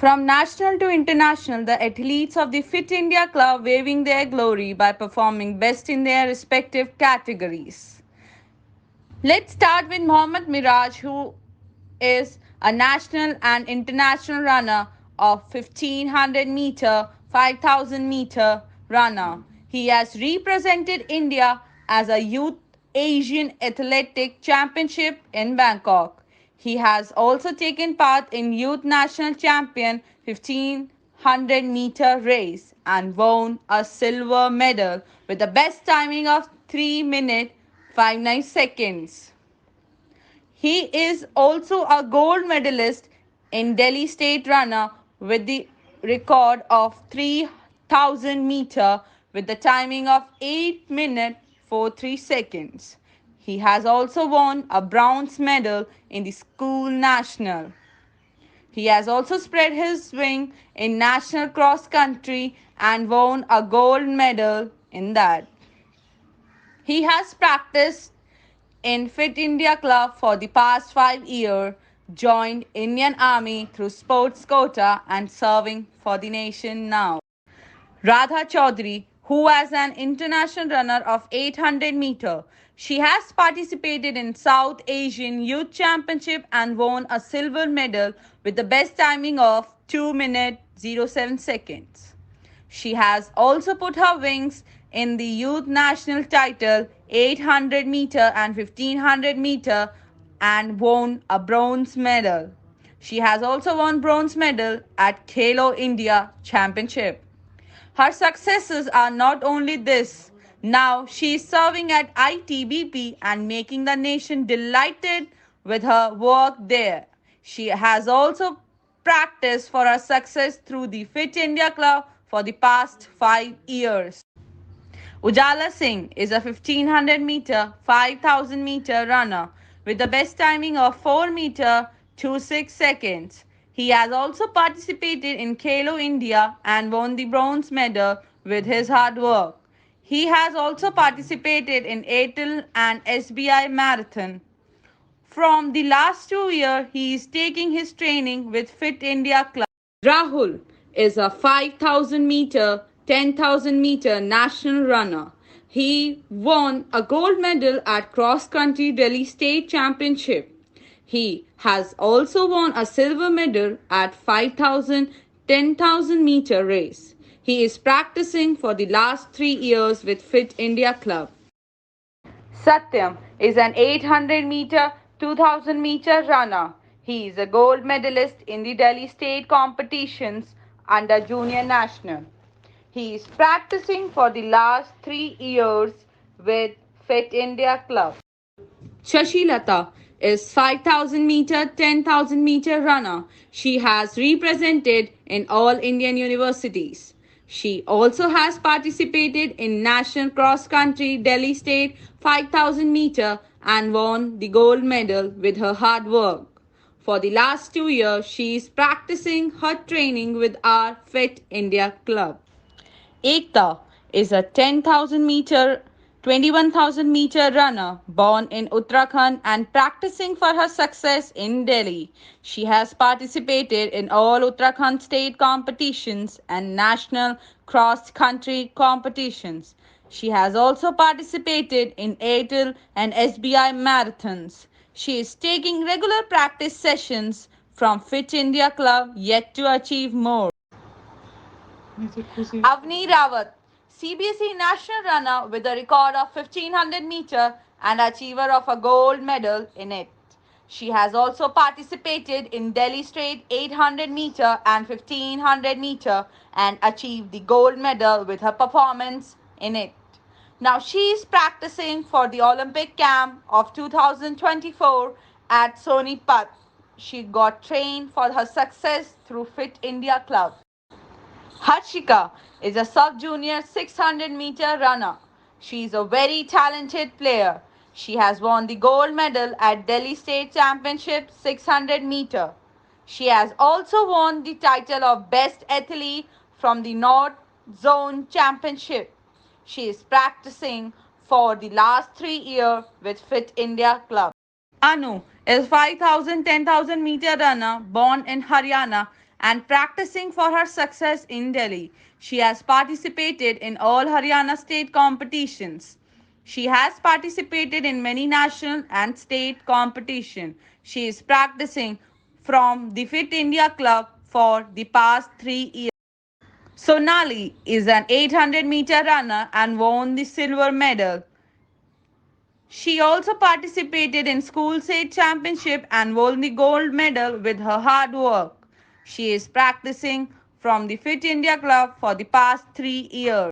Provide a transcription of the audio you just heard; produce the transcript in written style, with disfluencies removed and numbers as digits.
From national to international, the athletes of the Fit India Club waving their glory by performing best in their respective categories. Let's start with Mohammad Miraj, who is a national and international runner of 1500 meter, 5000 meter runner. He has represented India as a youth Asian Athletic Championship in Bangkok. He has also taken part in Youth National Champion 1500 meter race and won a silver medal with the best timing of 3 minutes 59 seconds. He is also a gold medalist in Delhi State Runner with the record of 3000 meter with the timing of 8 minutes 43 seconds. He has also won a bronze medal in the school national. He has also spread his wing in national cross country and won a gold medal in that. He has practiced in Fit India Club for the past 5 years, joined Indian Army through sports quota and serving for the nation now. Radha Chaudhary, who was an international runner of 800 meter, she has participated in South Asian Youth Championship and won a silver medal with the best timing of 2 minutes 07 seconds. She has also put her wings in the youth national title 800 meter and 1500 meter and won a bronze medal. She has also won bronze medal at Khelo India Championship. Her successes are not only this. Now she is serving at ITBP and making the nation delighted with her work there. She has also practiced for her success through the Fit India Club for the past 5 years. Ujala Singh is a 1500 meter, 5000 meter runner with the best timing of 4 meter 26 seconds. He has also participated in Khelo India and won the bronze medal with his hard work. He has also participated in Airtel and SBI Marathon. From the last 2 years, he is taking his training with Fit India Club. Rahul is a 5000 meter, 10,000 meter national runner. He won a gold medal at Cross Country Delhi State Championship. He has also won a silver medal at 5000, 10,000 meter race. He is practicing for the last 3 years with Fit India Club. Satyam is an 800 meter, 2000 meter runner. He is a gold medalist in the Delhi state competitions under junior national. He is practicing for the last 3 years with Fit India Club. Shashilata is 5000 meter, 10,000 meter runner. She has represented in all Indian universities. She also has participated in National Cross Country Delhi State 5000 meter and won the gold medal with her hard work. For the last 2 years, she is practicing her training with our Fit India Club. Ekta is a 10,000 meter, 21,000 meter runner born in Uttarakhand and practicing for her success in Delhi. She has participated in all Uttarakhand state competitions and national cross country competitions. She has also participated in Airtel and SBI marathons. She is taking regular practice sessions from Fit India Club yet to achieve more. Avni Rawat, CBSE national runner with a record of 1500 meter and achiever of a gold medal in it. She has also participated in Delhi State 800 meter and 1500 meter and achieved the gold medal with her performance in it. Now she is practicing for the Olympic camp of 2024 at Sonipat. She got trained for her success through Fit India Club. Harshika is a sub-junior 600 meter runner. She is a very talented player. She has won the gold medal at Delhi State Championship 600 meter. She has also won the title of Best Athlete from the North Zone Championship. She is practicing for the last 3 years with Fit India Club. Anu is 5000, 10,000 meter runner born in Haryana and practicing for her success in Delhi. She has participated in all Haryana state competitions. She has participated in many national and state competitions. She is practicing from the Fit India Club for the past 3 years. Sonali is an 800-meter runner and won the silver medal. She also participated in school state championship and won the gold medal with her hard work. She is practicing from the Fit India Club for the past 3 years.